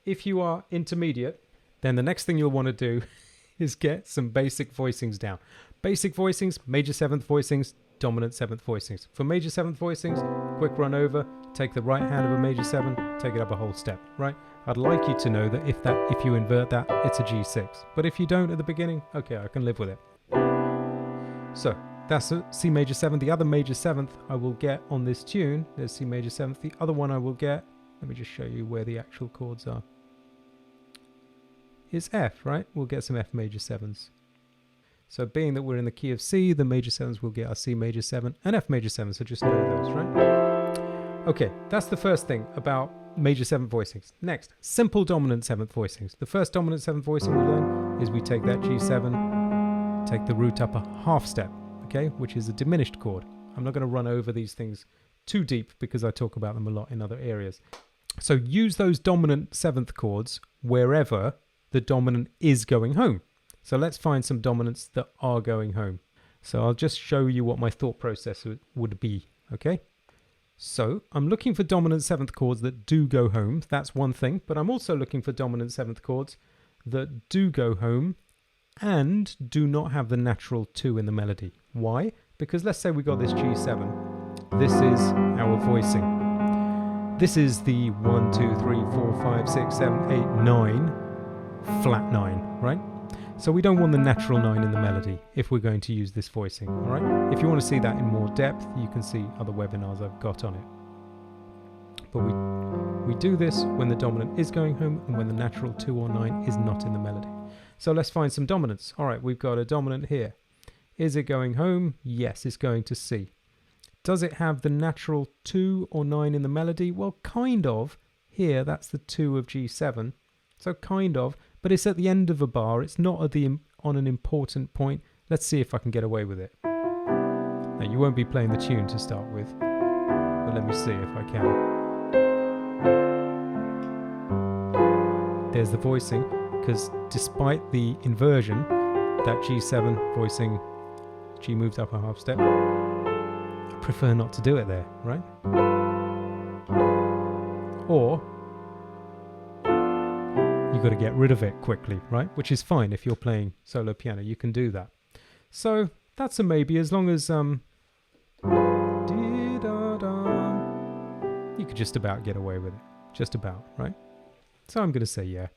if you are intermediate, then the next thing you'll want to do is get some basic voicings down. Basic voicings, major 7th voicings, dominant 7th voicings. For major 7th voicings, quick run over, take the right hand of a major 7, take it up a whole step, right? I'd like you to know that if you invert that, it's a G6. But if you don't at the beginning, okay, I can live with it. So that's a C major 7. The other major 7th I will get on this tune, there's C major 7th. The other one I will get, let me just show you where the actual chords are, is F, right? We'll get some F major 7s. So being that we're in the key of C, the major 7s will get our C major 7 and F major 7, so just know those, right? Okay, that's the first thing about major 7th voicings. Next, simple dominant 7th voicings. The first dominant 7th voicing we learn is we take that G7, take the root up a half step, okay, which is a diminished chord. I'm not going to run over these things too deep because I talk about them a lot in other areas. So use those dominant 7th chords wherever the dominant is going home. So let's find some dominants that are going home. So I'll just show you what my thought process would be, okay? So I'm looking for dominant 7th chords that do go home. That's one thing, but I'm also looking for dominant 7th chords that do go home and do not have the natural 2 in the melody. Why? Because let's say we got this G7. This is our voicing. This is the 1, 2, 3, 4, 5, 6, 7, 8, 9, flat 9, right? So we don't want the natural 9 in the melody if we're going to use this voicing, all right? If you want to see that in more depth, you can see other webinars I've got on it. But we do this when the dominant is going home and when the natural 2 or 9 is not in the melody. So let's find some dominants. All right, we've got a dominant here. Is it going home? Yes, it's going to C. Does it have the natural 2 or 9 in the melody? Well, kind of. Here, that's the 2 of G7. So kind of, but it's at the end of a bar. It's not at on an important point. Let's see if I can get away with it. Now, you won't be playing the tune to start with, but let me see if I can. There's the voicing, because despite the inversion, that G7 voicing, G moved up a half step, I prefer not to do it there, right? Or you've got to get rid of it quickly, right? Which is fine if you're playing solo piano, you can do that. So that's a maybe, as long as you could just about get away with it. Just about, right? So I'm going to say yeah.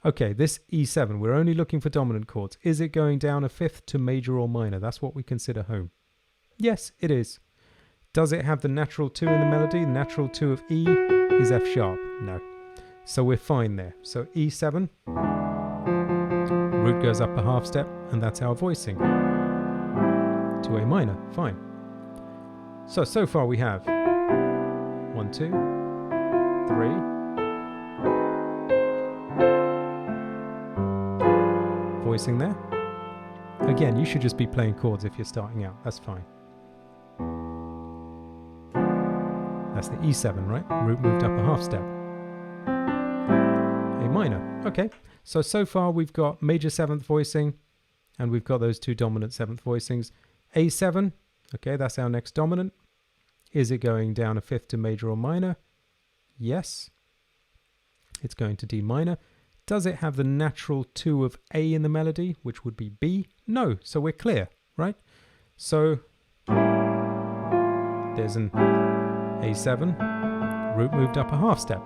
Okay, this E7, we're only looking for dominant chords. Is it going down a 5th to major or minor? That's what we consider home. Yes, it is. Does it have the natural 2 in the melody? The natural 2 of E is F sharp. No. So we're fine there. So E7, root goes up a half step, and that's our voicing. To A minor, fine. So far we have 1, 2, 3. Voicing there. Again, you should just be playing chords if you're starting out. That's fine. That's the E7, right? Root moved up a half step. A minor. Okay. So far we've got major 7th voicing, and we've got those two dominant 7th voicings. A7. Okay, that's our next dominant. Is it going down a 5th to major or minor? Yes. It's going to D minor. Does it have the natural 2 of A in the melody, which would be B? No, so we're clear, right? So there's an A7, root moved up a half step.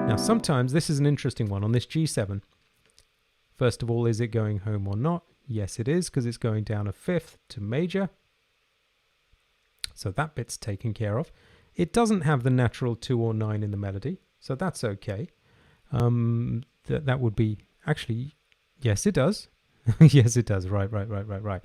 Now sometimes this is an interesting one on this G7. First of all, is it going home or not? Yes, it is, because it's going down a 5th to major. So that bit's taken care of. It doesn't have the natural 2 or 9 in the melody, so that's okay. That would be, actually, yes it does. Yes it does, right. Why?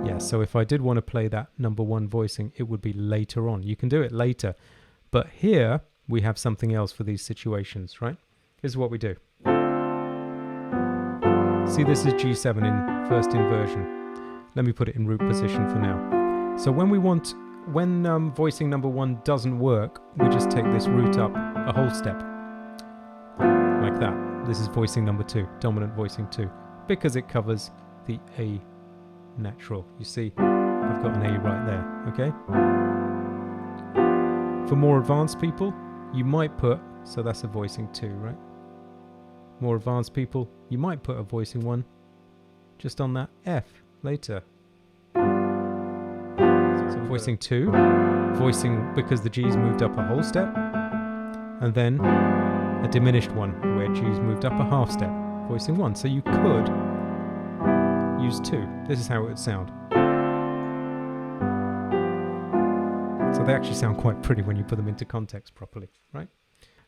Yeah, so if I did want to play that number 1 voicing, it would be later on. You can do it later, but here we have something else for these situations, right? This is what we do. See, this is G7 in first inversion. Let me put it in root position for now. So when voicing number 1 doesn't work, we just take this root up a whole step. Like that. This is voicing number 2, dominant voicing 2, because it covers the A natural. You see, I've got an A right there, okay? For more advanced people, you might put, so that's a voicing 2, right? More advanced people, you might put a voicing 1 just on that F later. So voicing 2, voicing because the G's moved up a whole step, and then a diminished one where G's moved up a half step, voicing 1. So you could use 2. This is how it would sound. So they actually sound quite pretty when you put them into context properly, right?